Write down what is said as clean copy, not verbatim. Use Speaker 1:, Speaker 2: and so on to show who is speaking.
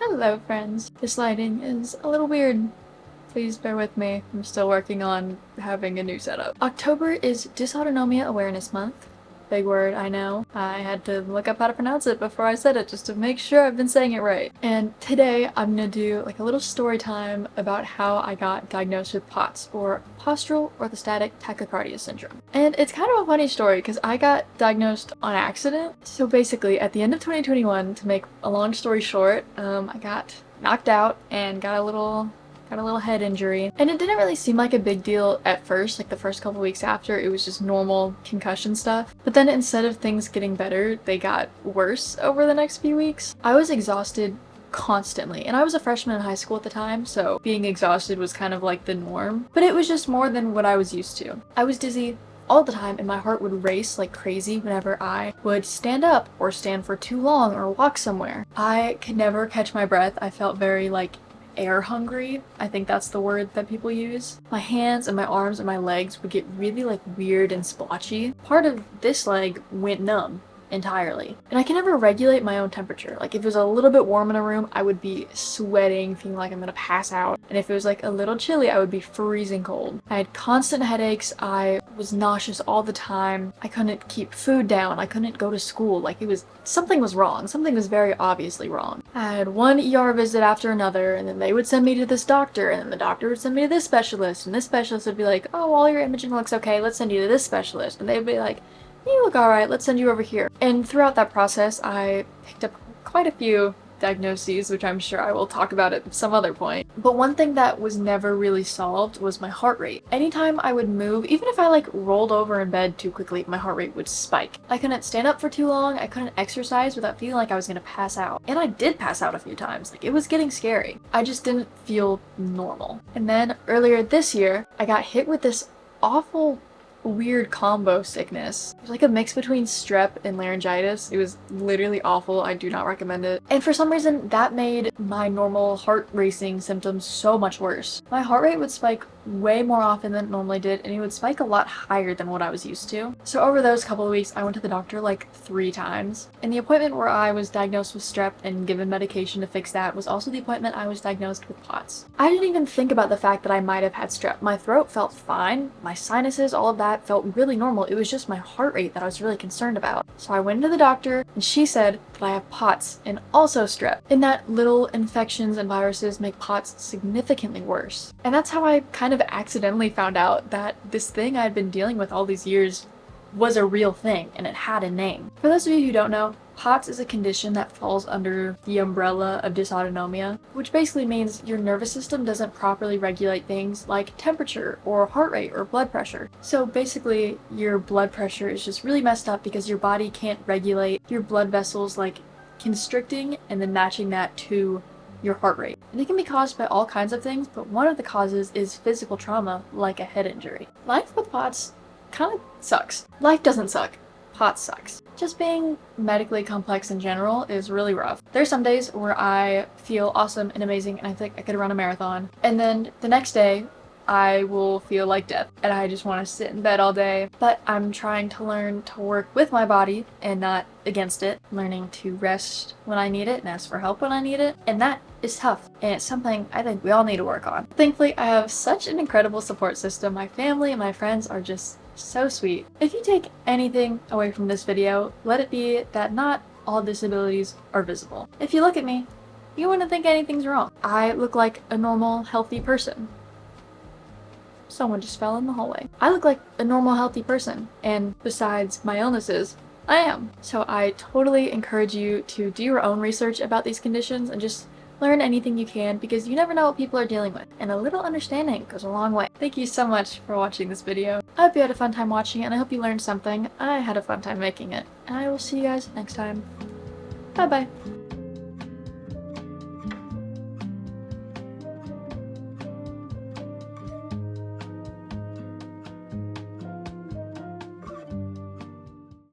Speaker 1: Hello friends. This lighting is a little weird. Please bear with me. I'm still working on having a new setup. October is Dysautonomia Awareness Month. Big word, I know. I had to look up how to pronounce it before I said it just to make sure I've been saying it right. And today I'm gonna do like a little story time about how I got diagnosed with POTS, or Postural Orthostatic Tachycardia syndrome. And it's kind of a funny story because I got diagnosed on accident. So basically at the end of 2021, to make a long story short, I got knocked out and got a little head injury. And it didn't really seem like a big deal at first, like the first couple weeks after. It was just normal concussion stuff. But then instead of things getting better, they got worse over the next few weeks. I was exhausted constantly, and I was a freshman in high school at the time, so being exhausted was kind of like the norm. But it was just more than what I was used to. I was dizzy all the time, and my heart would race like crazy whenever I would stand up or stand for too long or walk somewhere. I could never catch my breath. I felt very like air hungry. I think that's the word that people use. My hands and my arms and my legs would get really like weird and splotchy. Part of this leg went numb entirely. And I can never regulate my own temperature. Like if it was a little bit warm in a room, I would be sweating, feeling like I'm gonna pass out. And if it was like a little chilly, I would be freezing cold. I had constant headaches. I was nauseous all the time. I couldn't keep food down. I couldn't go to school. Like something was wrong. Something was very obviously wrong. I had one ER visit after another, and then they would send me to this doctor, and then the doctor would send me to this specialist, and this specialist would be like, oh, all your imaging looks okay, let's send you to this specialist. And they'd be like, you look alright, let's send you over here. And throughout that process, I picked up quite a few diagnoses, which I'm sure I will talk about at some other point. But one thing that was never really solved was my heart rate. Anytime I would move, even if I like rolled over in bed too quickly, my heart rate would spike. I couldn't stand up for too long, I couldn't exercise without feeling like I was gonna pass out. And I did pass out a few times, like it was getting scary. I just didn't feel normal. And then earlier this year, I got hit with this awful weird combo sickness. It was like a mix between strep and laryngitis. It was literally awful. I do not recommend it. And for some reason that made my normal heart racing symptoms so much worse. My heart rate would spike way more often than it normally did, and it would spike a lot higher than what I was used to. So over those couple of weeks, I went to the doctor like 3 times. And the appointment where I was diagnosed with strep and given medication to fix that was also the appointment I was diagnosed with POTS. I didn't even think about the fact that I might have had strep. My throat felt fine, my sinuses, all of that felt really normal. It was just my heart rate that I was really concerned about. So I went to the doctor, and she said that I have POTS and also strep, and that little infections and viruses make POTS significantly worse. And that's how I kind of accidentally found out that this thing I'd been dealing with all these years was a real thing, and it had a name. For those of you who don't know, POTS is a condition that falls under the umbrella of dysautonomia, which basically means your nervous system doesn't properly regulate things like temperature or heart rate or blood pressure. So basically your blood pressure is just really messed up because your body can't regulate your blood vessels like constricting and then matching that to your heart rate. And it can be caused by all kinds of things, but one of the causes is physical trauma like a head injury. Life with POTS kind of sucks. Life doesn't suck. POTS sucks. Just being medically complex in general is really rough. There's some days where I feel awesome and amazing and I think I could run a marathon. And then the next day, I will feel like death and I just want to sit in bed all day. But I'm trying to learn to work with my body and not against it. Learning to rest when I need it and ask for help when I need it. And that is tough, and it's something I think we all need to work on. Thankfully, I have such an incredible support system. My family and my friends are just so sweet. If you take anything away from this video, let it be that not all disabilities are visible. If you look at me, you wouldn't think anything's wrong. I look like a normal, healthy person. Someone just fell in the hallway. I look like a normal, healthy person, and besides my illnesses, I am. So I totally encourage you to do your own research about these conditions and just learn anything you can, because you never know what people are dealing with, and a little understanding goes a long way. Thank you so much for watching this video. I hope you had a fun time watching it, and I hope you learned something. I had a fun time making it, and I will see you guys next time. Bye bye.